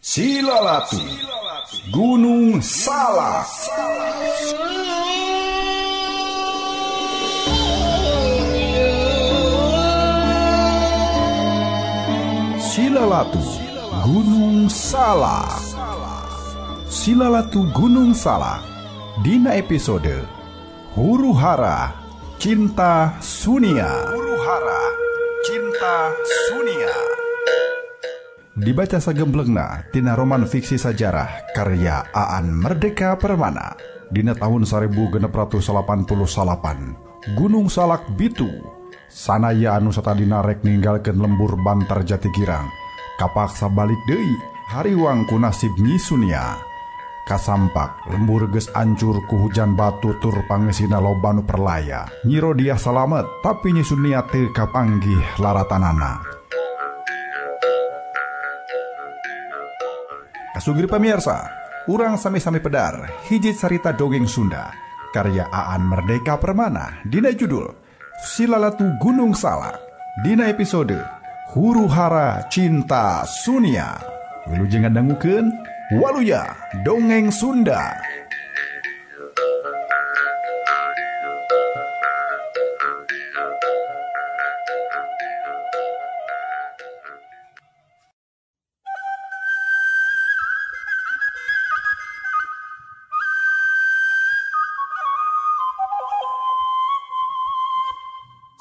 Silalatu, Gunung Salak. Silalatu, Gunung Salak. Silalatu Gunung Salak. Dina episode Huru-hara Cinta Sunia. Huru-hara Cinta Sunia. Dibaca sagemblengna tina roman fiksi sajarah karya Aan Merdeka Permana dina tahun 1688. Gunung Salak Bitu sanaya anu satadina rek ninggalkeun lembur Bantar Jatigirang kapaksa balik deui hariwang ku nasib Nyi Sunia. Kasampak lembur geus ancur ku hujan batu tur pangeusina loba nu perlaya. Nyi Rodia salamet tapi Nyi Sunia teu kapanggih laratanana. Kasugir pamirsa, urang sami-sami pedar hiji carita dongeng Sunda karya Aan Merdeka Permana dina judul Silalatu Gunung Salak dina episode Huru-hara Cinta Sunia. Wilujeng ngadangukeun waluya dongeng Sunda.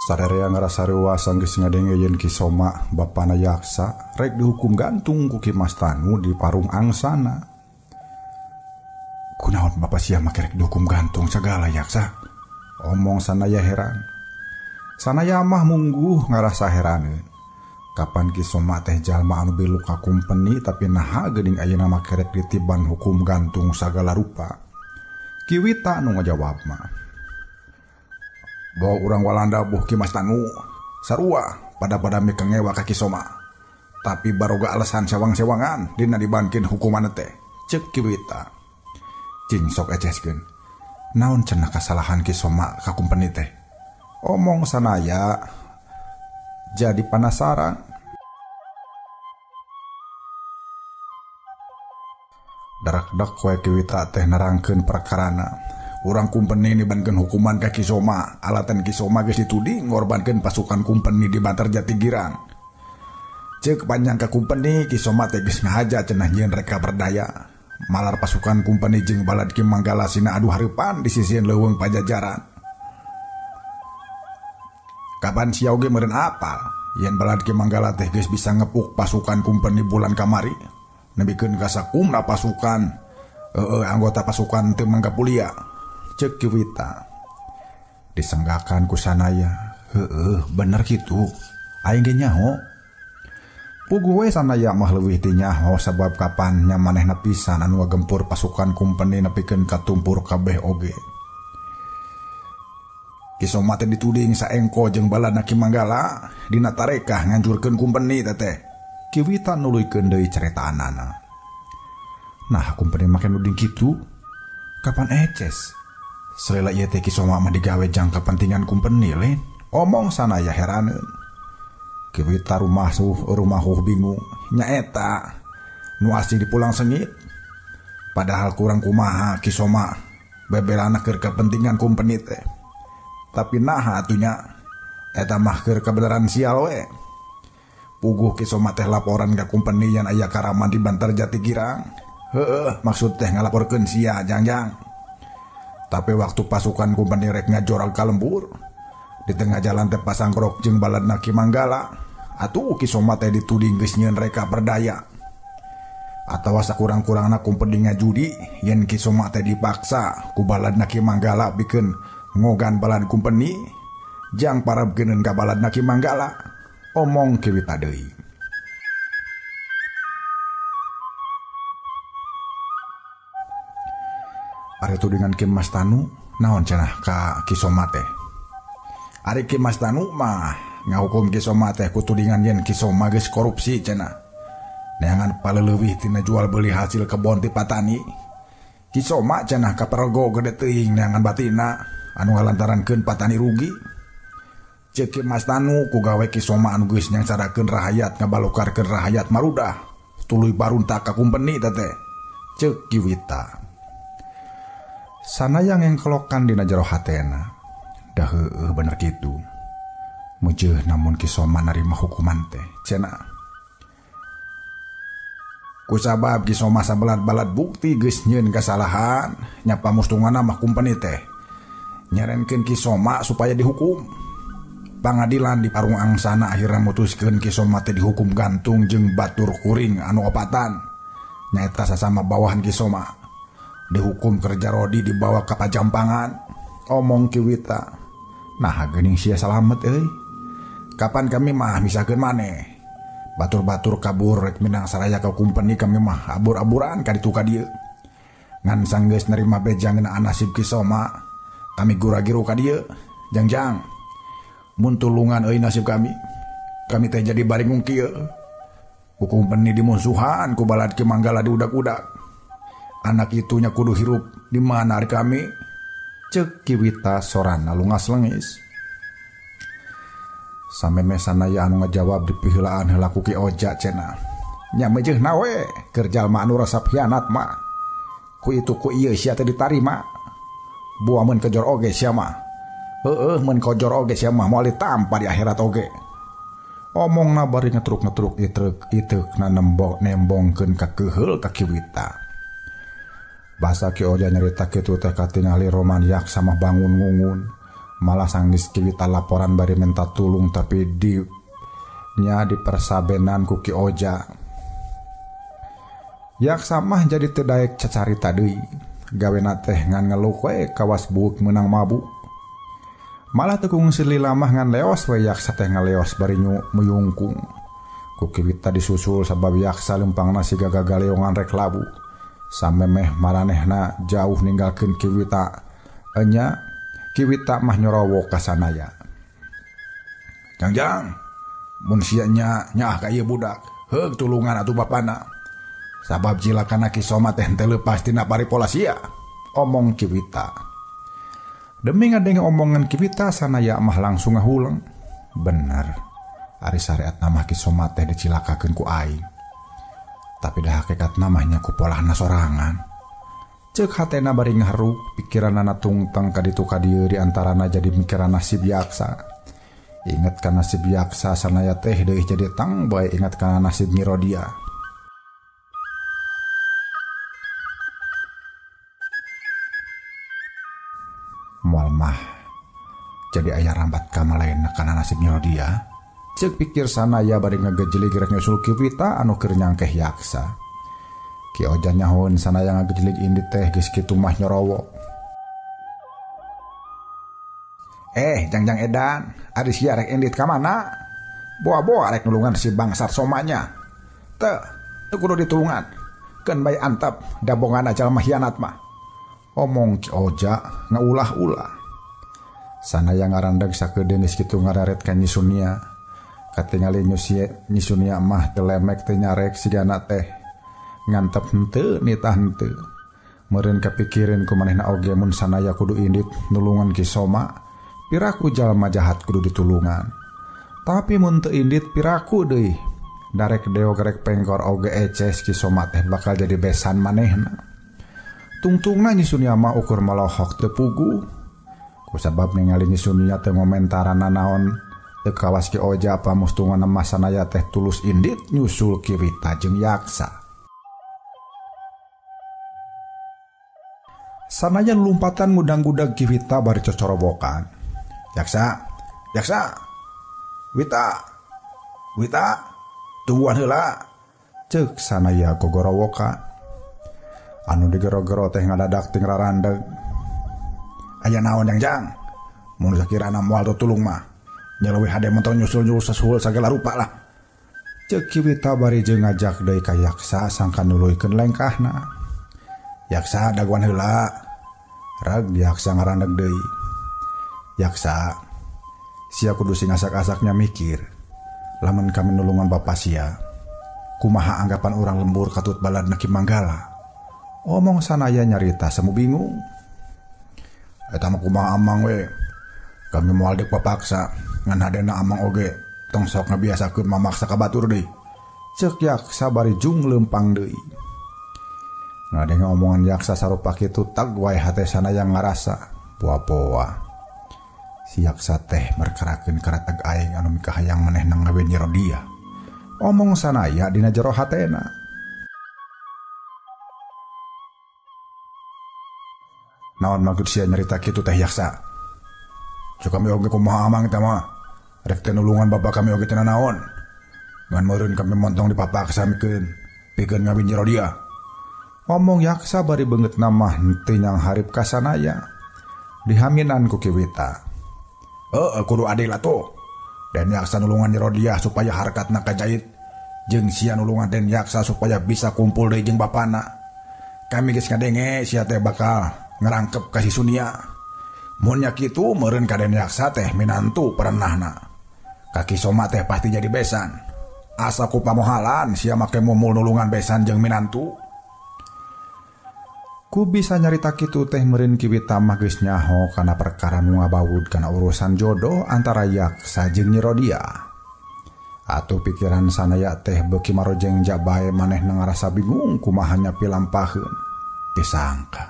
Sadarea ngarasarua sanggeus ngadengeyeun Ki Soma bapana yaksa rek dihukum gantung ku Ki Mas Tanu di parung angsana. Kunaon bapa sia make rek dihukum gantung sagala yaksa? Omong sanaya heran. Sanaya mah mungguh ngarasa heraneun. Kapan Ki Soma teh jalma anu belu ka kumpeni tapi naha geuning ayeuna make rek ditiban hukum gantung sagala rupa. Ki Wita anu ngajawab mah, bawa urang Walanda buh Ki Mas Tanu sarua pada meka ngewa ka Ki Soma tapi baroga alasan sewang-sewangan dina dibankeun hukuman teh. Ceuk Ki Wita, cing sok eceskeun naon cenah kasalahan Ki Soma ka kumpeni teh? Omong sanaya jadi penasaran. Darak-dak we Ki Wita teh nerangkeun perkarana. Urang kumpeni dibankeun hukuman ka Ki Soma, alatan Ki Soma geus dituding ngorbankeun pasukan kumpeni di Bantar Jatigirang. Ceuk panjang ka kumpeni Ki Soma teh geus ngahaja cenah nyieun reka berdaya. Malar pasukan kumpeni jeung balad Ki Manggala sina adu hareupan di sisieun leuweung Pajajaran. Kapan sia oge meureun apal yen balad Ki Manggala teh geus bisa ngepuk pasukan kumpeni bulan kamari nebikeun ka sakumna pasukan anggota pasukan teu manggapulia. Ceuk Ki Wita, disenggakan ku sanaya. Bener kitu, aing ge nyaho. Puguh we sanaya mah leuwih ti nyaho sabab kapan nya manehna pisan anu ngagempur pasukan kumpeni nepikeun ka tumpur kabeh oge. Ki Soma teh dituding saengko jeung baladna Ki Manggala dina tarekah nganjurkeun kumpeni teh. Ki Wita nuluykeun deui caritaanana. Nah, kumpeni make nuding kitu, kapan eces? Selila ieu teh Ki Soma mah digawe jang kepentingan kumpeni lain. Omong sanaya heraneun. Ki Wita rumahuh bingung. Nyaeta nu asing dipulang sengit. Padahal kurang kumaha Ki Soma bebelana keur kepentingan kumpeni teh. Tapi naha atunya eta mah keur kabeneran sial we. Puguh Ki Soma teh laporan ka kumpeni yang aya karaman di Bantar Jatigirang. Maksud teh ngalaporkeun sia jangjang. Tapi waktu pasukan kumpeni rek ngajorag ka lembur, di tengah jalan teh pasangkrok jeung baladna Ki Manggala, atuh Ki Soma teh dituding geus nyieun reka berdaya. Atawa sakurang-kurangna kumpeni ngajudi yen Ki Soma teh dipaksa ku baladna Ki Manggala bikeun ngogan balad kumpeni jang parabgeuneun ka baladna Ki Manggala. Omong Ki Wita deui. Ari tudingan Ki Mas Tanu naon cenah ka Ki Soma teh? Ari Ki Mas Tanu mah ngahukum Ki Soma teh ku tudingan yen Ki Soma geus korupsi cenah. Neangan paleleuwih tina jual beli hasil kebon ti patani. Ki Soma cenah kapergo gede teuing neangan batina anu ngalantarankeun patani rugi. Ceuk Ki Mas Tanu ku gawe Ki Soma anu geus nyangsarakeun rahayat ngabalokarkeun rahayat marudah tuluy barunta ka kumpeni teh, ceuk Kiwita. Sanaya ngengkelokan dina jero hatena. Dah heueuh bener kitu. Mujeuh namun Ki Soma narima hukuman teh, cenah. Kusabab Ki Soma sabalad-balad bukti geus nyieun kasalahan, nya pamustunganna mah kumpeni teh nyarenkeun Ki Soma supaya dihukum. Pangadilan di parung angsana akhirnya mutuskeun Ki Soma teh dihukum gantung jeung batur kuring anu opatan. Nyaeta sasama bawahan Ki Soma. Dihukum kerja rodi dibawa ka pajampangan. Omong Kiwita. Nah geuning sia salamet euy. Kapan kami mah misakeun maneh. Batur-batur kabur rek minang saraya ka kumpeni kami mah abur-aburan ka ditu ka dieu. Ngan sanggeus nerima bejangeuna nasib Ki Soma, kami gura-giru ka dieu. Jangjang. Mun tulungan euy nasib kami teh jadi baringung kieu. Hukum peni dimusuhan ku balad Ki Manggala di udak-udak. Anak itunya kudu hirup di mana ari kami? Ceuk Kiwita sorana lungas lengis. Sameme sanaya anu ngajawab di piheulaan heula ku Ki Oja cenah. Nya meujeunna we keur jalma anu rasa khianat mah. Ku itu ku ieu sia teh ditarima. Bua mun kejor oge sia mah. Men kojor oge sia mah moal ditampa di akhirat oge. Omongna bari ngetruk-ngetruk iteukna nembongkeun ka keuheul ka Kiwita. Basa Ki Oja nyarita kitu teh katingali roman yaksa mah bangun ngungun. Malah sanggeus Kiwita laporan bari minta tulung tapi dipersabenan ku Ki Oja. Yaksa mah jadi teu daek cacarita deui. Gawena teh ngan ngeluh we kawas buuk meunang mabuk. Malah tekung silila mah ngan leos we yaksa teh ngaleos bari muyungkung. Ku Kiwita disusul sabab yaksa lempangna siga gagaleongan rek labu. Samemeh maranehna jauh ninggalkeun Kiwita. Enya Kiwita mah nyorowo ka sanaya. Jangjang, mun sia nya nyaah ka ieu budak, heug tulungan atuh bapana. Sabab cilakana Ki Soma teh henteu leupas tina paripola sia. Omong Kiwita. Demi ngadenge omongan Kiwita sanaya mah langsung ngahulang. Bener, ari sareat namah Ki Soma teh dicilakakeun ku aing. Tapi dah hakikat namanya ku polahna sorangan. Ceuk hatena bari ngaharu, pikiranna tungteng ka ditu ka dieu di antarana jadi mikiran nasib yaksa. Ingat ka nasib yaksa sanaya teh deui jadi tang bae ingat kana nasib Nyi Rodia. Moal mah jadi aya rambat kamalaena kana nasib Nyi Rodia. Ceuk pikir sanaya bari ngagejelig rek nyusul Kiwita anu keur nyangkeh yaksa. Ki Oja nyahoun sanaya ngagejelig indit teh geus kitu mah nyorowo. Jangjang edan, ari sia rek indit ka mana? Boa-boa rek nulungan si bangsat somanya. Teu kudu ditulungan. Keun bae antep dabongan jalma hianat mah. Omong Ki Oja ngaulah-ulah. Sanaya ngarandeg sakedeung geus kitu ngararet ka Nyi Sunia. Katingali Nyi Sunia mah teu lemek teu nyarek sigana teh. Ngantep henteu nitah henteu. Meureun kapikirin ku manehna oge mun sanaya kudu indit nulungan Ki Soma, piraku jalma jahat kudu ditulungan. Tapi mun teu indit piraku deui. Darek deog rek pengkor oge eces Ki Soma teh bakal jadi besan manehna. Tungtungna Nyi Sunia mah ukur malohok teu pugu. Kusabab ningali Nyi Sunia teu ngomentaran naon teu kawas Ki Oja pamustunganna mah sanaya teh tulus indit nyusul Kiwita jeung yaksa. Sanaya lumpatan ngudang-gudag Kiwita bari cocorobokan. Yaksa, Wita, tungguan heula. Ceuk sanaya gogorowokan. Anu digero-gero teh ngadadak ting rarandeg. Aya naon Jangjang? Mun sakirana moal tulung mah, nya leuwih hade menton nyusul sasuhul sagala rupa lah. Ceuk Kiwita bari jeung ngajak deui ka yaksa sangka nuluykeun lengkahna. Yaksa daguan heula. Rag yaksa ngarandeg deui. Yaksa, sia kudu sing asak-asaknya mikir. Lamun kami nulungan bapa sia, kumaha anggapan urang lembur katut baladna Ki Manggala. Omong sanaya nyarita semu bingung. Eta mah kumaha amang we. Kami moal dek papaksa ngan hadena amang oge tong sok ngabiasakeun mamaksa ka batur deui. Cek yaksa bari jung lempang deui. Ngadenge omongan yaksa sarupa kitu tag wae hate sanaya ngarasa poa-poa. Si yaksa teh merkarakeun karatag aing anu mikahayang maneh ngawin Nyi Rodia. Omong sanaya dina jero hatena. Naon maksud sia nyarita kitu teh yaksa? Cuk kami oge kumaha amang eta mah. Rek teh nulungan bapak kami oge teh naon. Ngan meureun kami montong di papaksami-keun pikeun ngawin Nyi Rodia. Omong yaksa bari beungeut namah teu nyang hareup ka sanaya. Dihaminan ku Kiwita. Kudu adil atuh. Den yaksa nulungan Nyi Rodia supaya harkatna kajait. Jeung sia nulungan den yaksa supaya bisa kumpul deui jeung bapana. Kami geus ngadenge sia teh bakal ngerangkep ka si Sunia. Mun nya kitu meureun ka den yaksa teh minantu perenahna. Kaki Soma teh pasti jadi besan. Asa ku pamohalan sia make mumul nulungan besan jeung minantu. Ku bisa nyarita kitu teh meureun Kiwita mah geus nyaho kana perkara nu ngabaud kana urusan jodoh antara yaksa jeung Nyi Rodia. Atuh pikiran sanaya teh beuki marojeng jabae maneh ngarasa bingung kumaha nyapi lampaheun. Disangka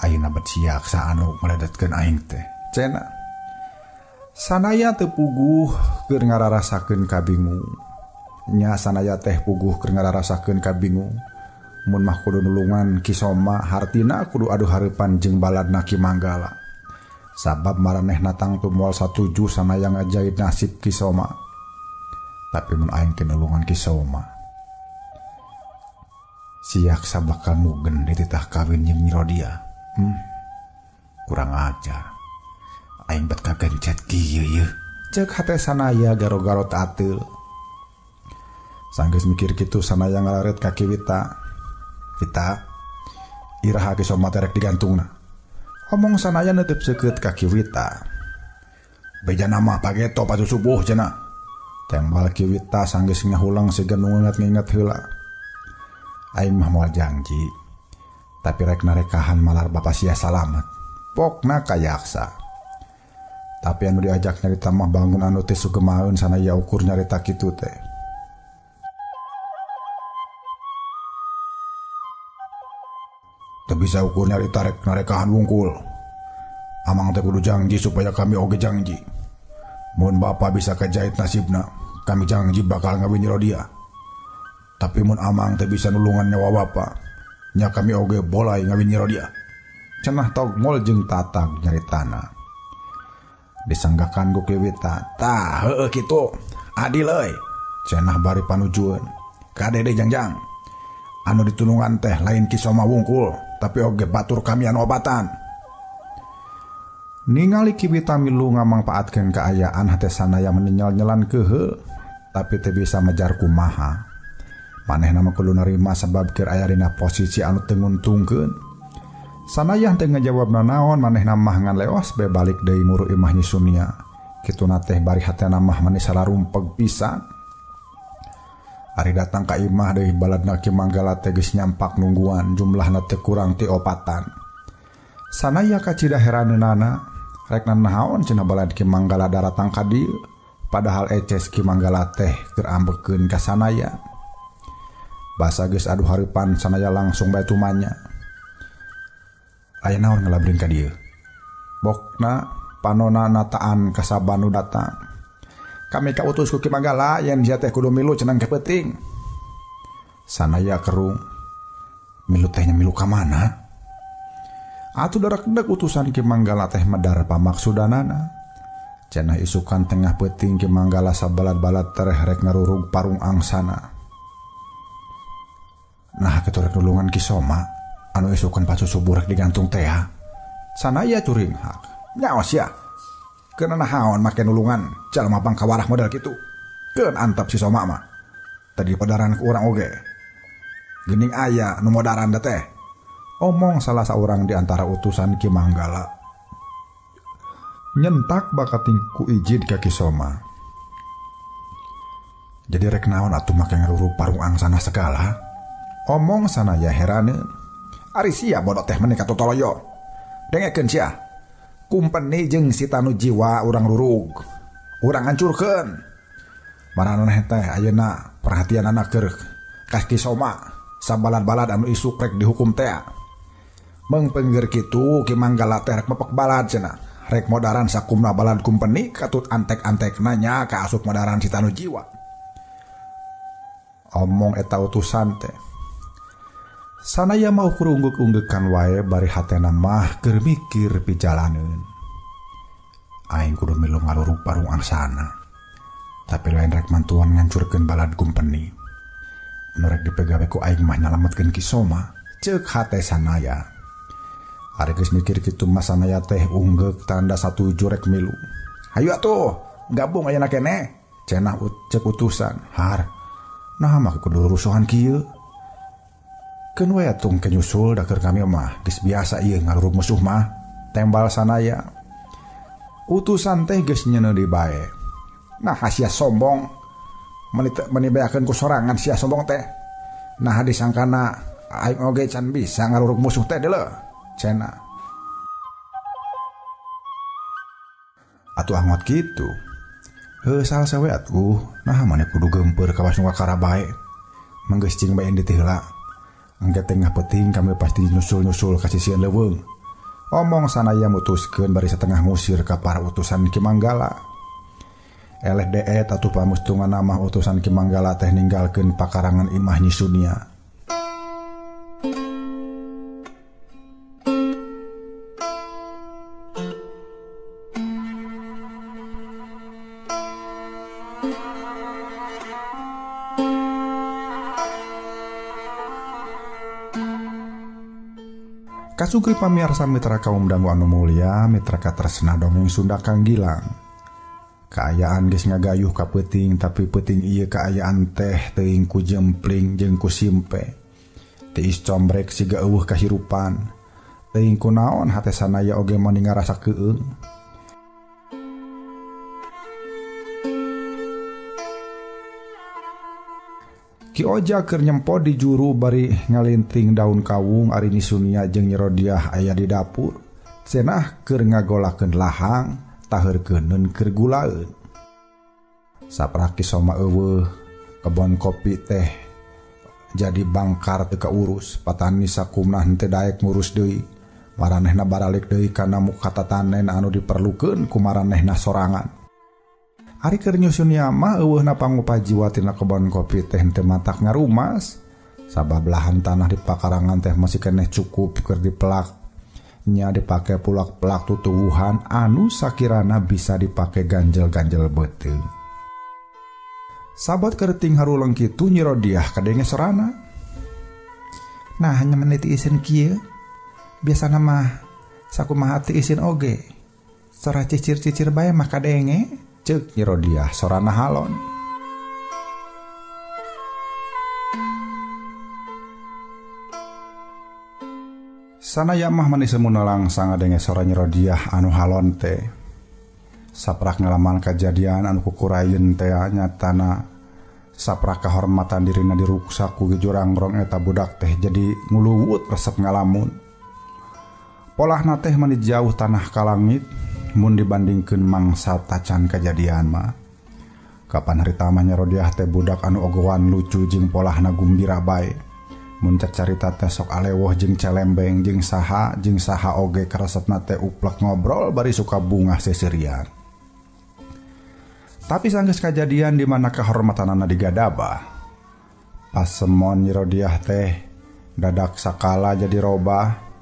ayeuna bet si yaksa anu meledetkeun aing teh. Cenah sanaya teu puguh keur ngararasakeun kabingung. Nya sanaya teh puguh keur ngararasakeun kabingung. Mun mah kudu nulungan Ki Soma hartina kudu adu hareupan jeung baladna Ki Manggala. Sabab maranehna tangtu moal satuju sanaya ngajaid nasib Ki Soma. Tapi mun aing teh nulungan Ki Soma, si yaksa bakal mugen dititah kawin jeung Nyi Rodia. Kurang ajar. Aing bet kagencet kieu yeuh. Ceuk hate sanaya garo-garo taateul. Sanggeus mikir kitu sanaya ngalareut ka Kiwita. Kita iraha Ki Soma terek digantungna. Omong sanaya neuteup seukeut ka Kiwita. Beja nama pageto patu subuh cenah. Tembal Kiwita sanggeus ngahulang siga nu nginget heula. Aing mah moal janji. Tapi rek narekahan malar bapa sia salamet. Pokna ka yaksa. Tapi anu diajak nyarita mah bangun anu teh sugemaeun sanaya ukur nyarita kitu teh. Bisa ukur nyari tarik narekahan wungkul. Amang teh kudu janji supaya kami oge janji. Mun bapa bisa kajait nasibna, kami janji bakal ngawin Nyi Rodia. Tapi mun amang teh bisa nulungan nyawa bapa, nya kami oge bolai ngawin Nyi Rodia. Cenah Togmol jeung Tatag nyaritana. Disanggakan ku Kiwita. Tah heueuh kitu. Adil euy. Cenah bari panujueun. Kadede jangjang. Anu ditulungan teh lain Ki Soma wungkul, tapi oge batur kami anu obatan. Ningali Kiwita milu ngamangpaatkeun kaayaan hate sanaya menyel-nyelan keheul, tapi teu bisa mejar kumaha. Manehna mah kudu narima sabab keur aya dina posisi anu teu nguntungkeun. Sanaya teu ngajawabna naon, manehna mah ngan leos bae balik deui muru imah Nyi Sunia. Kituna teh bari hatena mah manis salarumpeg pisan. Ari datang ka imah deui baladna Ki Manggala teh geus nyampak nungguan, jumlahna teu kurang ti 4. Sanaya kacida heraneunana, rek naon cenah balad Ki Manggala daratang ka dieu, padahal eces Ki Manggala teh keur ambekeun ka sanaya. Basa geus adu hareupan sanaya langsung bae tumanya. Aya naon ngalabrin ka dieu? Bokna panona nataan ka sabanu datang. Kami kautus ku Ki Manggala yen sia teh kudu milu cenah kepeuting. Sanaya kerung. Milu tehnya milu ka mana? Atuh darak-dak utusan Ki Manggala teh medar pamaksudanana. Cenah isukan tengah peuting Ki Manggala sabalad-balad tereh rek ngarurug parung angsana. Nah keturek nulungan Ki Soma anu isukan pacu subuh rek digantung teh. Sanaya curing hak. Nyaos ya. Keun nahaon make nulungan jalma pangkawarah model kitu. Keun antap si Soma mah. Tadi padaran ku urang oge. Geuning aya nu modaran da teh. Omong salah saurang di antara utusan Ki Manggala. Nyentak bakating ku ijid ka Ki Soma. Jadi rek naon atuh make ngaruru parung angsana segala. Omong sanaya heraneun. Ari sia bodoh teh menika tutoloyo. Dengekeun sia. Kumpeni jeung si tanu jiwa urang rurug, urang hancurkeun. Maraneh teh ayeuna perhatian anak keur kaki soma sabalad-balad anu isuk rek dihukum teh. Mengpengger kitu Ki Manggala teh rek mepek balad cenah. Rek modaran sakumna balad kumpeni katut antek-antekna nya ka asup modaran si tanu jiwa. Omong eta utusan teh. Sanaya mau kurungguk-unggekan wae bari hatena mah keur mikir pijalaneun. Aing kudu milu ngalurug parung angsana. Tapi lain rek mantuan ngancurkeun balad kumpeni. Anu rek dipegawe ku aing mah nyalametkeun Ki Soma, ceuk hate sanaya. Ari geus mikir kitu mah sanaya teh unggek tanda satuju rek milu. Hayu atuh, gabung ayeuna keneh. Cenah cek utusan. Har, naha mah kudu rusuhan kieu? Keun we atuh kenyusul da keur kami mah geus biasa ieu ngalurug musuh mah. Tembal sanaya. Utusan teh geus nyeuneuh bae. Nah sia sombong meni beakeun ku sorangan sia sombong teh. Nah disangkana aing oge can bisa ngalurug musuh teh deuleu cenah. Atuh angot kitu. Heuh salsa we atuh. Nah maneh kudu gempeur ka wasung kakara bae. Manggeus cing bae di teh heula. Engke tengah peuting kami pasti nyusul-nyusul ka sisieun leuweung. Omong sanaya mutuskeun bari satengah ngusir ka para utusan Ki Manggala. Eleh deet atuh pamustungan nama utusan Ki Manggala teh ninggalkeun pakarangan imah Nyi Sunia. Kasugri pamirsa mitra kaum dangu anu mulia, mitra katresna dongeng Sunda Kang Gilang. Kaayaan geus ngagayuh ka peuting tapi peuting ieu kaayaan teh teuing ku jempling jeung ku simpe. Tiis combrek siga eueuh kahirupan. Teuing ku naon hate sanaya oge mani ngarasa keueung. Ki Oja keur nyempo di juru bari ngalinting daun kawung ari Nyi Sunia jeung Nyi Rodiah aya di dapur. Cenah keur ngagolakeun lahang. Taheurkeuneun keur gulaeun. Saprah Ki Soma eueuh kebon kopi teh jadi bangkar teu kaurus. Patani sakumna henteu daek ngurus deui. Maranehna baralik deui kana muka tatanen anu diperlukeun ku maranehna sorangan. Ari keur nyusunia mah eueuhna pangupajiwa tina kebon kopi teh henteu matak ngarumas. Sabab lahan tanah di pakarangan teh masih keneh cukup keur dipelak. Nya dipake pulak-pelak tutuwuhan anu sakirana bisa dipake ganjel-ganjel beuteung. Sabat keuting haruleung kitu Nyi Rodiah kadenge sorana. Nah hanya meniti isin kieu. Biasana mah sakumaha teu isin oge. Sora cicir-cicir bae mah kadenge, ceuk Nyi Rodiah sorana halon. Sanaya mah manis semuna langsang ngadenge sora Nyi Rodiah anu halon teh. Saprak ngalaman kejadian anu kukurayeun teh nyatana saprak kahormatan dirina diruksak ku jurang-rong eta budak teh jadi nguluwut resep ngalamun. Polahna teh mani jauh tanah ka langit mun dibandingkeun mangsa tacan kejadian mah. Kapan harita mah Nyi Rodiah teh budak anu ogohan lucu jeung polahna gumbira bae. Mun carita teh sok aleweh jeung celembeng jeung saha oge karesepna teh uplek ngobrol bari suka bungah seserian. Tapi sanggeus kajadian di mana kahormatanana digadabah. Pas semon Nyi Rodiah teh dadak sakala jadi robah.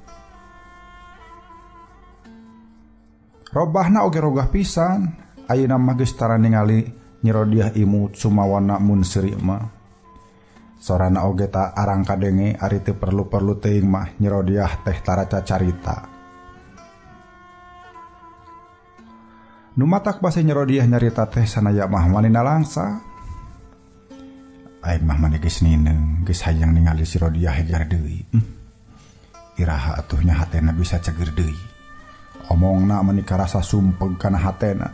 Robahna oge rogah pisan. Ayeuna mah geus tara ningali Nyi Rodiah imut sumawana mun seuri mah. Sorana oge tak arang kadenge ari teu perlu-perlu teuing mah Nyi Rodiah teh tara cacarita. Nu matak basa Nyi Rodiah nyarita teh sanaya mah manina langsa. Aing mah mani geus nineung, geus hayang ningali si Rodiah hegar deui. Iraha atuhnya hatena bisa ceger deui. Omongna mani karasa sumpeg kana hatena.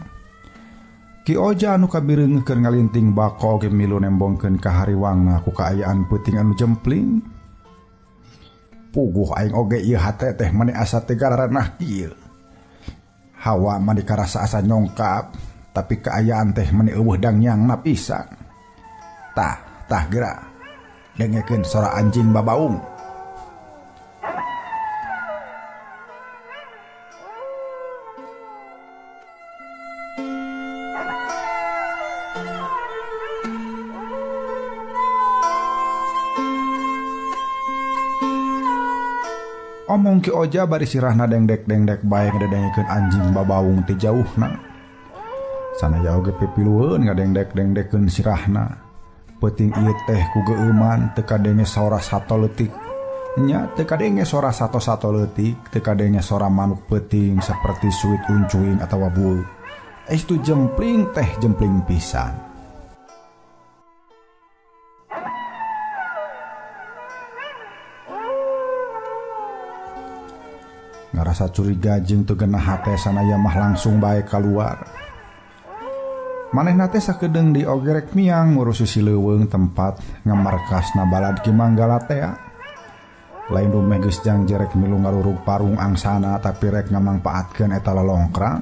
Ki Oja anu kabireungkeun ngalinting bako ge milu nembongkeun ka hariwangna ku kaayaan peuting anu jempling. Puguh aing oge ieu hate teh mani asa teh gararanah kieu. Hawa mani karasa asa nyongkap, tapi keayaan teh meni eueuh dangnyangna pisan. Tah geura dengekeun sora anjing babaung. Omong Ki Oja bari sirahna dengdek bae ngadengkeun anjing babaung ti jauhna. Sanaya oge pipilueun ngadengdek-dengdekeun sirahna. Peuting ieu teh ku geuman teu kadenge sora sato leutik. Nya teu kadenge sora sato-sato leutik, teu kadenge sora manuk peuting saperti suit uncuing atawa bueu. Estu jempling teh jempling pisan. Ngarasa curiga jeung teu genah hate sanaya mah langsung bae keluar. Manehna teh sakedeung diogerek miang ngurusi si leuweung tempat ngamarkasna balad Ki Manggala teh. Lain rumeh geus jangjerek milu ngarurug parung angsana tapi rek ngamangpaatkeun eta lolongkrang.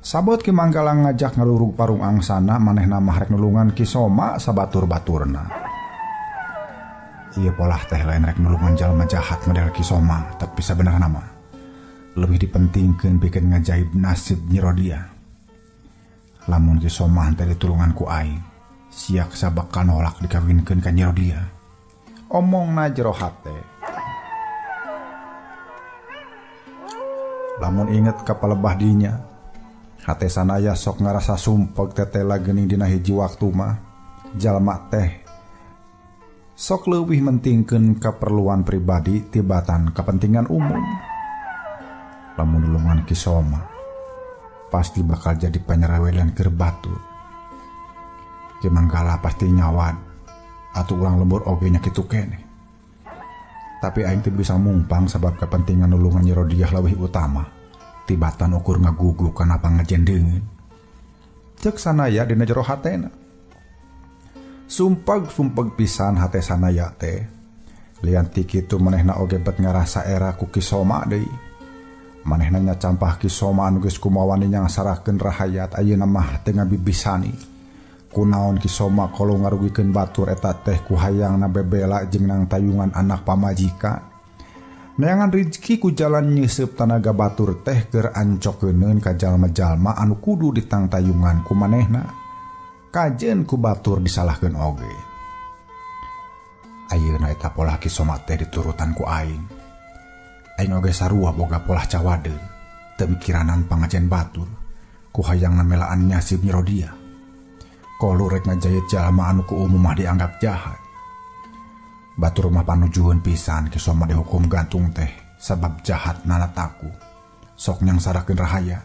Sabot Ki Manggala ngajak ngarurug parung angsana, manehna mah rek nulungan Ki Soma sabatur-baturna. Ieu polah teh lain rek nulungan jalma jahat model Ki Soma, tapi sabenerna mah lebih dipentingkeun pikeun ngajaib nasib Nyi Rodia. Lamun Ki Soma teh ditulungan ku aing, siak sabakal nolak dikawinkeun ka Nyi Rodia. Omongna jero hate. Lamun inget ka palebah dinya, hate sanaya sok ngarasa sumpeg tetela geuning dina hiji waktu mah jalma teh sok leuwih mentingkeun kaperluan pribadi tibatan kepentingan umum. Lamun nulungan Ki Soma pasti bakal jadi panyerewelan keur batur. Ki Manggala pasti nyawan atuh urang lembur oge nya kitu keneh. Tapi aing teu bisa mumpang sabab kepentingan nulungan Nyi Rodiah leuwih utama tibatan ukur ngaguguk kana pangajendeungeun. Ceuk sanaya dina jero hatena. Sumpeg pisan hate sanaya teh. Lian ti kitu manehna oge bet ngarasa era ku Ki Soma deui. Manehna nya campah Ki Soma anu geus kumaha nyang sarahkeun rahayat ayeuna mah teu ngabibisani. Kunaon Ki Soma kolo ngarugikeun batur eta teh ku hayangna bebela jeung nang tayungan anak pamajikan. Neangan rezeki ku jalan nyeuseub tanaga batur teh keur ancokeuneun ka jalma-jalma anu kudu ditangtayungan ku manehna. Kajen ku batur disalahkeun oge. Ayeuna eta pola Ki Soma teh diturutan ku aing. Aing oge sarua boga polah cawadeun, teu mikiranan pangajen batur, ku hayangna melaan nasib Nyi Rodia. Kolu rek ngajayet jalma anu ku umum mah dianggap jahat. Batur mah panujuhun pisan Ki Soma dihukum gantung teh sabab jahat nanataku, sok nyang sarahkeun rahaya.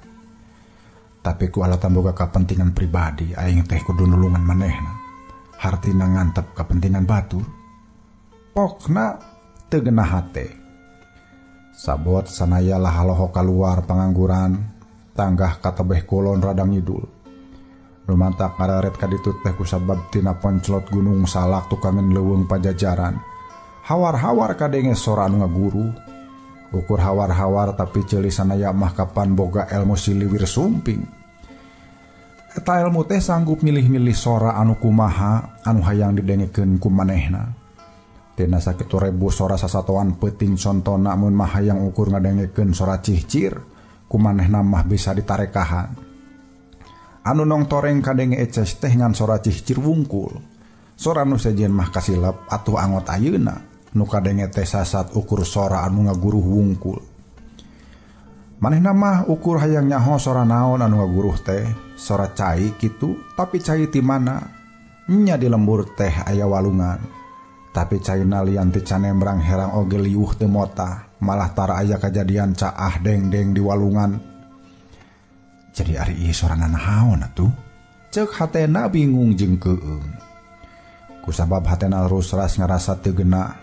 Tapi ku alatan boga kapentingan pribadi, aing teh kudu nulungan manehna. Hartina ngantep kapentingan batur. Pokna teu genah hate. Sabot sanaya lahaloho kaluar pangangguran, tanggah katebeh kulon radang ngidul. Lumantak ngararet ka ditu teh kusabab tina ponclot gunung salak tukangen leuweung Pajajaran. Hawar-hawar kadenge sora anu ngaguru. Ukur hawar-hawar tapi ceuli sanaya mah kapan boga elmu siliwir sumping. Eta elmu teh sanggup milih-milih sora anu kumaha anu hayang didengekeun ku manehna. Tina sakitu rebu sora sasatoan peuting contona mun mah hayang ukur ngadengekeun sora cihcir ku manehna mah bisa ditarekahan. Anu nong toreng kadenge eces teh ngan sora cihcir wungkul. Sora nu sejen mah kasilep atuh angot ayeuna nu kadenge teh sasat ukur sora anu ngaguruh wungkul. Manehna mah ukur hayang nyaho sora naon anu ngaguruh teh, sora cai kitu, tapi cai ti mana? Nya di lembur teh aya walungan. Tapi caina lian ti canembrang herang oge liuh teu mota, malah tara aya kajadian caah deng-deng di walungan. Jadi ari ieu sorana naon atuh? Ceuk hatena bingung jeung keueung. Kusabab hatena rusras ngarasa teu geuna,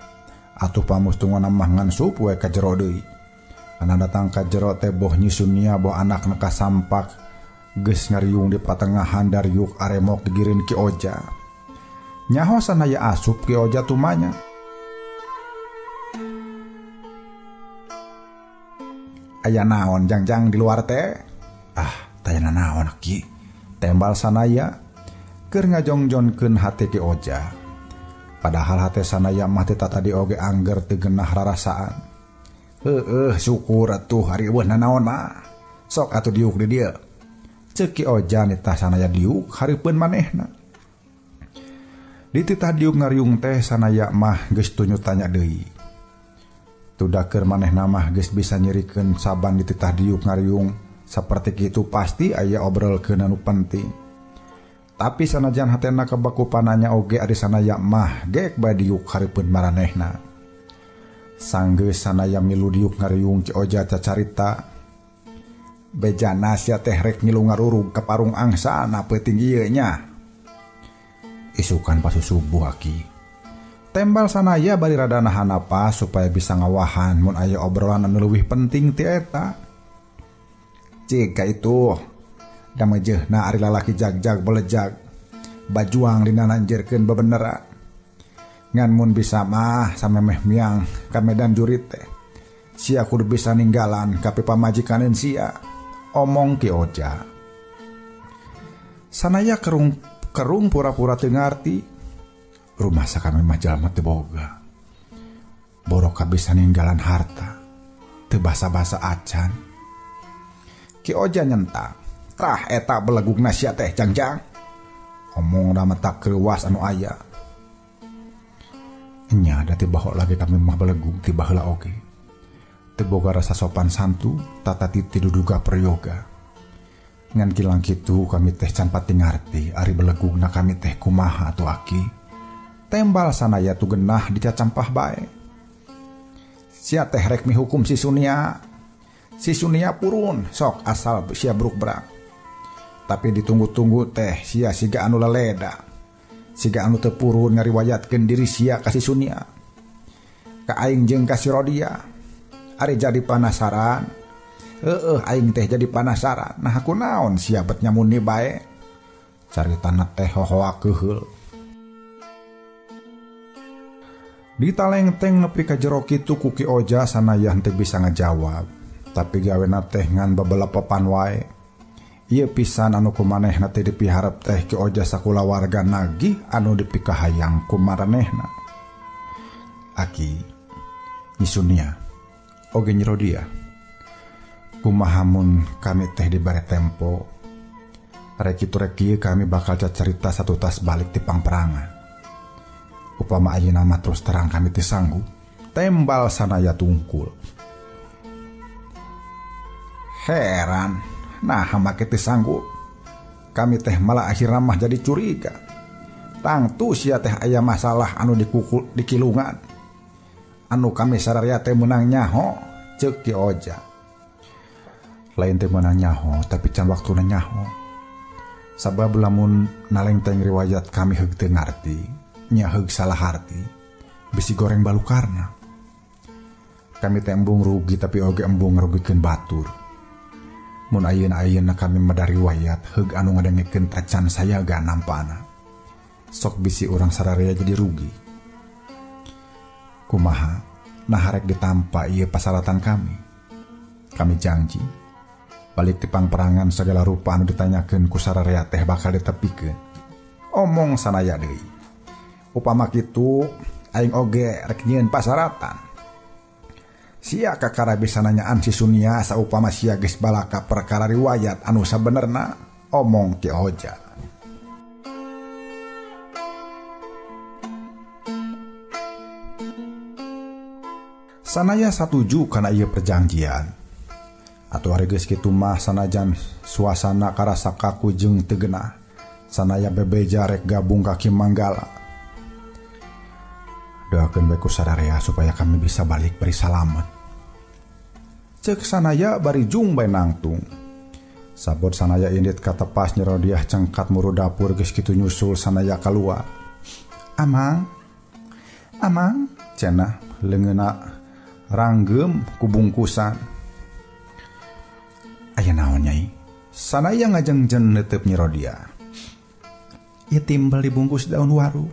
atuh pamustungan mah ngan sup we ka jero deui. Ana datang ka jero teh boh nyusunia boh anakna kasampak geus ngariung di patengahan dariuk aremok digirin Ki Oja. Nyaho sanaya asup Ki Oja tumanya. Aya naon jangjang di luar teh? Ah, tayana naon Ki? Tembal sanaya keur ngajongjonkeun hate Ki Oja. Padahal hate sanaya mah teu tadi oge angger teu geunah rarasaan. Syukur atuh hari eueuh nanaon mah. Sok atuh diuk di dieu. Ceuk Ki Oja nitah sanaya diuk hareupeun manehna. Di titah diuk ngariung teh sanaya mah geus tunyu tanya deui. Tudakeun manehna mah geus bisa nyirikeun saban di titah diuk ngariung. Saperti kitu pasti aya obrolkeun anu penting. Tapi sanajan hatena kebaku pananya oge ari sanaya mah geek bae diuk hareupeun maranehna. Sanggeus sanaya milu diuk ngariung Ki Oja cacarita. Bejana sia teh rek ngilu ngarurug ka parung angsana peuting ieu nya. Isukan pas subuh aki. Tembal sanaya bari rada nahan napas supaya bisa ngawahan mun aya obrolan anu leuwih penting ti eta. Jika itu damejehna ari lalaki jagjag belejag bajuang dina nanjirkeun bebenera ngan mun bisa mah samemeh miang ka medan jurit teh sia kudu bisa ninggalan ka pamajikaneun sia, omong Ki Oja. Sanaya kerung pura-pura teu ngarti rumah sakame mah jalma teu boga borok bisa ninggalan harta teu basa-basa acan. Ki Oja nyentak, tah eta belegugna sia teh jangjang. Omong da mata kreuwas anu aya. Nya da teu bahok lagi kami mah belegug ti baheula oge. Teu boga rasa sopan santu, tata titi duduga prayoga. Ngan kilang kitu kami teh can pati ngarti ari belegugna kami teh kumaha atuh aki. Tembal sanaya tu genah dicacampah bae. Sia teh rek mihukum si Sunia. Si Sunia purun sok asal sia bruk-brak. Tapi ditunggu-tunggu teh sia siga anu laleda. Siga anu teu purun ngariwayatkeun diri sia ka si Sunia. Ka aing jeung ka si Rodia. Ari jadi panasaran. Aing teh jadi panasaran. Nah kunaon sia bet nyamuni bae. Caritana teh hohoa keheul. Ditalengteng nepi ka jero kitu ku Ki Oja sanaya teu bisa ngajawab. Tapi gawena teh ngan babala papan wae. Ieu pisan anu kumanehna teh dipiharep teh Ki Oja sakula warga nagih anu dipikahayang ku maranehna. Aki, Nyi Sunia, oge Nyi Rodia. Kumaha mun kami teh dibere tempo. Rek kitu rek ieu kami bakal cacarita satu tas balik ti pangperangan. Upama ayeuna mah terus terang kami teu sanggup. Tembal sanaya tungkul. Heran, nah make teh sanggup. Kami teh malah akhirna mah jadi curiga. Tangtu sia teh aya masalah anu dikukul di kilungan. Anu kami sararia teh meunang nyaho, ceuk Ki Oja. Lain teh meunang nyaho, tapi can waktuna nyaho. Sabab lamun nalengteng riwayat kami heug teu ngarti, nya heug salah harti, bisi goreng balukarna. Kami teh embung rugi tapi oge embung ngarugikeun batur. Mun ayeuna kami medari riwayat heug anu ngadengkeun tacan sayaga nampana. Sok bisi urang sararea jadi rugi. Kumaha? Nah harek ditampa ieu pasalatan kami. Kami janji balik ti pangperangan segala rupa anu ditanyakeun ku sararea teh bakal ditepikeun. Omong sanaya deui. Upama kitu aing oge rek nyieun pasaratan. Sia kakara bisa nanyaan si Sunia saupama sia geus balaka perkara riwayat anu sabenerna, omong Ki Oja. Sanaya satuju kana ieu perjanjian. Atuh ari geus kitu mah sanajan suasana karasa kaku jeung teu geunah. Sanaya bebeja rek gabung ka Ki Manggala. Doakeun bae ku sadarea supaya kami bisa balik bari salamet. Ceuk sanaya bari jung bae nangtung. Sabot sanaya indit ka tepas Nyi Rodiah cengkat muru dapur geus kitu nyusul sanaya kaluar. Amang cenah leungeunna ranggem ku bungkusan. Aya naon nyai? Sanaya ngajengjen neuteup Nyi Rodiah. Ieu timbal dibungkus daun waru.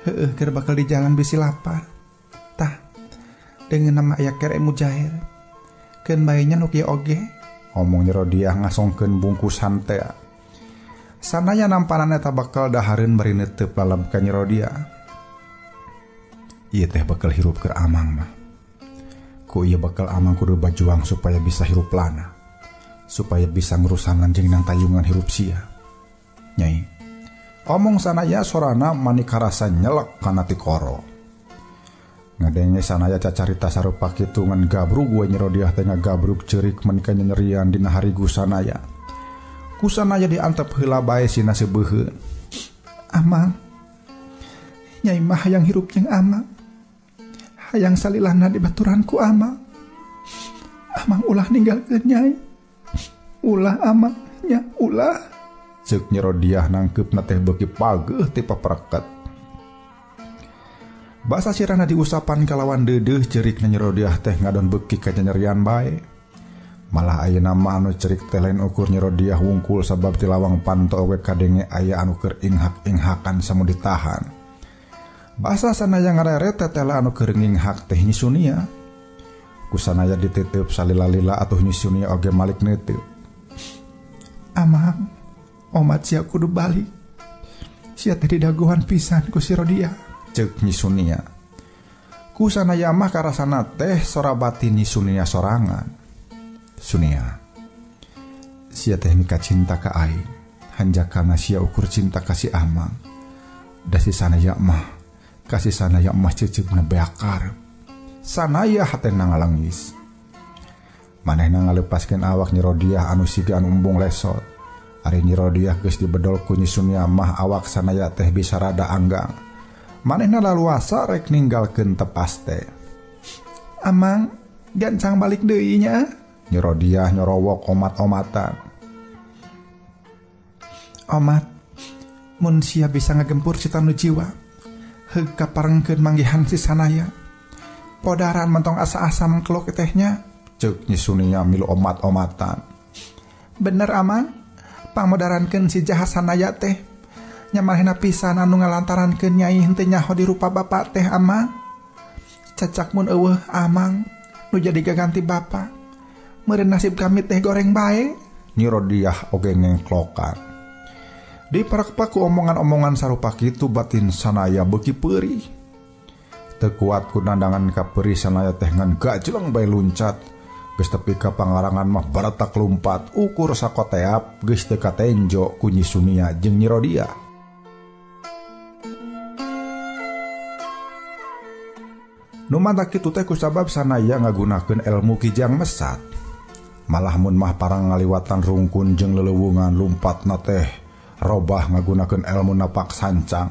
Heueuh keur bakal di jalan bisi lapar. Tah, dengan nama aya kere mujair. Keun bae nya nu kieu oge. Omong Nyi Rodiah ngasongkeun bungkusan teh. Sanaya nampanan eta bakal dahareun bari neuteup lalab ka Nyi Rodia. Ieu teh bakal hirup keur Amang mah. Ku ieu bakal Amang kudu bajuang supaya bisa hirup lana. Supaya bisa ngurusan jeung nang tayungan hirup sia. Nyai, omong sanaya sorana manik karasa nyelek kana ti koro. Ngadenge sanaya cacarita sarupa kitu ngan gabrug we Nyi Rodia teh ngagabrug ceurik menika nyerian dina harigu sanaya. Ku sanaya diantep heula bae sina sebeuheun. Amang, Nyai mah hayang hirup jeung Amang. Hayang salilahna dibaturan ku Amang. Amang ulah ninggalkeun Nyai. Ulah Amang, nya ulah. Ceuk Nyi Rodia nangkeupna teh beuki pageuh ti papreket. Basa sirana diusapan kalawan deudeuh cerik Nyi Rodia teh ngadon beuki ka nyerian bae. Malah ayeuna mah anu cerik teh lain ukur Nyi Rodia wungkul sabab ti lawang panto oge kadenge aya anu keur inghak-inghakan samu ditahan. Basa sanaya ngareret teteh anu keur nginghak teh Nyi Sunia. Kusanaya dititeup salila-lila atuh Nyi Sunia oge malik neuteuk. Amang, omat sia kudu balik. Sia teh didaguhan pisan ku si Rodia. Ceuk Nyi Sunia. Ku sanaya mah karasana teh sorabati Nyi Sunia sorangan. Sunia, sia teh mika cinta ka aing, hanjakana sia ukur cinta kasih Amang. Da si sanaya mah kasih sanaya mah ceuceupna beakar. Sanaya hatena ngalengis. Manehna ngalepaskeun awak Nyi Rodia anu siga anu embung lesot. Ari Nyi Rodia geus dibedol ku Nyi Sunia mah awak sanaya teh bisa rada anggang. Manehna laluasa rek ninggalkeun tepas teh. Amang, gancang balik deui nya. Nyi Rodia nyorowok omat-omatan. Omat, mun sia bisa ngagempur cita nu jiwa, heug kaparengkeun manggihan si sanaya. Podaran mentong asa-asa mengkelok tehnya. Ceuk Nyi Sunia milu omat-omatan. Bener Amang, pamodarankeun si jahat sanaya teh. Nyamanehna pisan anu ngalantarankeun Nyai henteu nyaho di rupa bapa teh Amang. Cacak mun eueuh Amang nu jadi gaganti bapa. Meureun nasib kami teh goreng bae. Nyi Rodia oge ngengklokan. Diparak ku omongan-omongan sarupa kitu batin sanaya beuki peurih. Teu kuat ku nandangan ka peurih sanaya teh ngan gajleng bae luncat. Geus tepi ka pangarangan mah baratak lumpat ukur sakoteap geus teu katenjo ku Nyi Sunia jeung Nyi Rodia. Nu mantah kitu teh kusabab sanaya ngagunakeun elmu kijang mesat. Malah mun mah parang ngaliwatan rungkun jeung leleuweungan lumpatna teh robah ngagunakeun elmu napak sancang.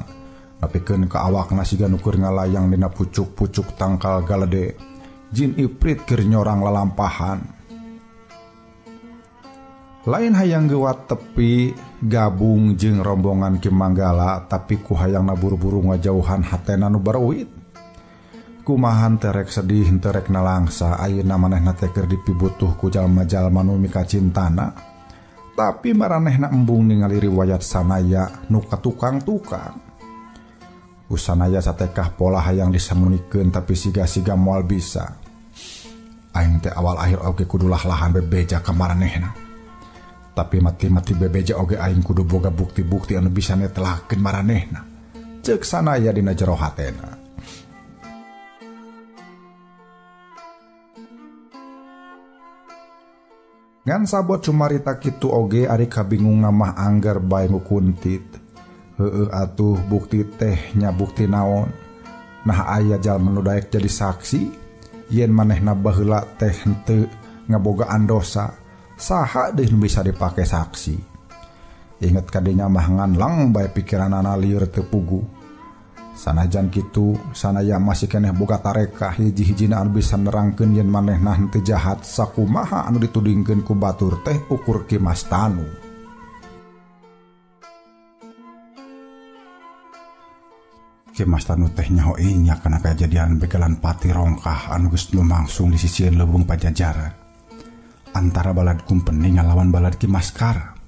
Napikeun ka awakna siga nu keur ngalayang dina pucuk-pucuk tangkal galede. Jin Iprit keur nyorang lalampahan. Lain hayang gewat tepi gabung jeung rombongan Ki Manggala tapi ku hayangna buru-buru ngajauhan hatena nu bareuit. Kumahan terek sedih terek nalangsa ayeuna manehna teh keur dipibutuh ku jalma-jalma nu mika cintana. Tapi maranehna embung ningali riwayat sanaya nu katukang-tukang. Usanaya satekah pola hayang disamunikeun tapi siga-siga moal bisa. Aing teh awal akhir oge kudu lah-lahan bebeja ka maranehna. Tapi mati-mati bebeja oge aing kudu boga bukti-bukti anu bisa netelakeun maranehna. Ceuk sanaya dina jero hatena. Ngan sabot cumarita kitu oge ari kabingung mah anggar bae ngukuntit. Heueuh atuh bukti teh nya bukti naon. Nah aya jalma nu daek jadi saksi yen manehna baheula teh henteu ngabogaan dosa. Saha deui nu bisa dipake saksi. Inget kadinya mah nganlang bae pikiranana lieur teu pugu. Sanajan kitu sanaya masih keneh boga tarekah hiji-hijina anu bisa nerangkeun yen manehna henteu jahat sakumaha anu ditudingkeun ku batur teh ukur Ki Mas Tanu. Ki Mas Tanu teh nyaho inya kana kajadian begalan pati rongkah anu geus lumangsung di sisieun leuweung Pajajaran antara balad Kumpeni ngalawan balad Ki Mas Kara.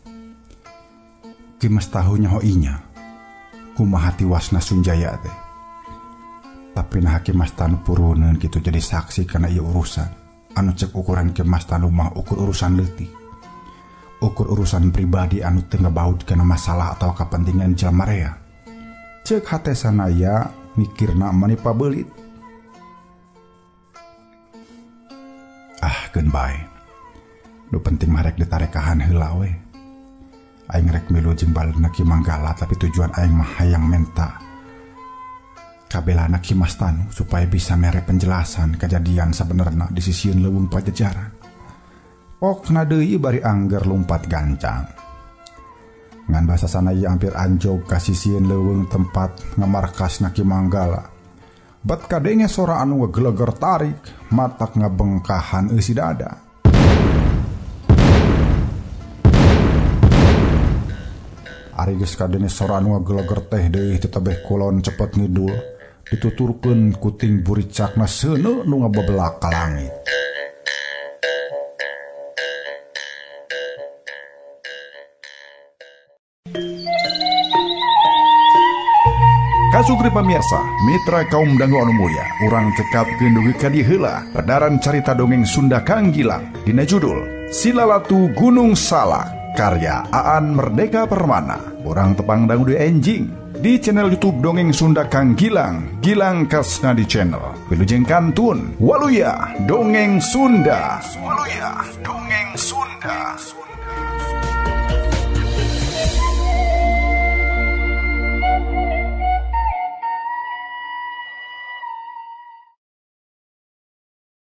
Ki Mas tahu nyaho inya kumaha tiwasna Sunjaya teh. Tapi nah Ki Mas Tanu puruneun kitu jadi saksi kana ieu urusan. Anu cek ukuran Ki Mas Tanu mah ukur urusan leutik. ukur urusan pribadi anu teu ngabaud kana masalah atau kepentingan jalma rea. Ceuk hate sanaya mikirna mani pabelit. Geun bae. Nu penting mah rek ditarekahan heula we. Aing rek milu jeung balerna Ki Manggala tapi tujuan aing mah hayang menta kabelana Ki Mas Tanu supaya bisa mere penjelasan kejadian sabenerna di sisieun leuweung Pajajaran. Pokna deui bari angger lumpat gancang. Ngan basa sanaya hampir anjog ka sisieun leuweung tempat ngamarkasna Ki Manggala. Bet kadenge sora anu ngegeleger tarik, matak ngabengkahan eusi dada. Ari geus kadenge sora anu ngegeleger teh deui tetebeh kulon cepet ngidul, dituturkeun kuting buricakna seuneu nu ngabebelak ka langit. Kasugri pamirsa, mitra kaum dangu anu mulia, urang cekapkeun dugi ka dieu heula edaran carita dongeng Sunda Kang Gilang dina judul Silalatu Gunung Salak karya Aan Merdeka Permana. Urang tepang dangu di enjing di channel YouTube Dongeng Sunda Kang Gilang, Gilang Kasna di channel. Wilujeng kantun Waluya Dongeng Sunda. Waluya Dongeng Sunda.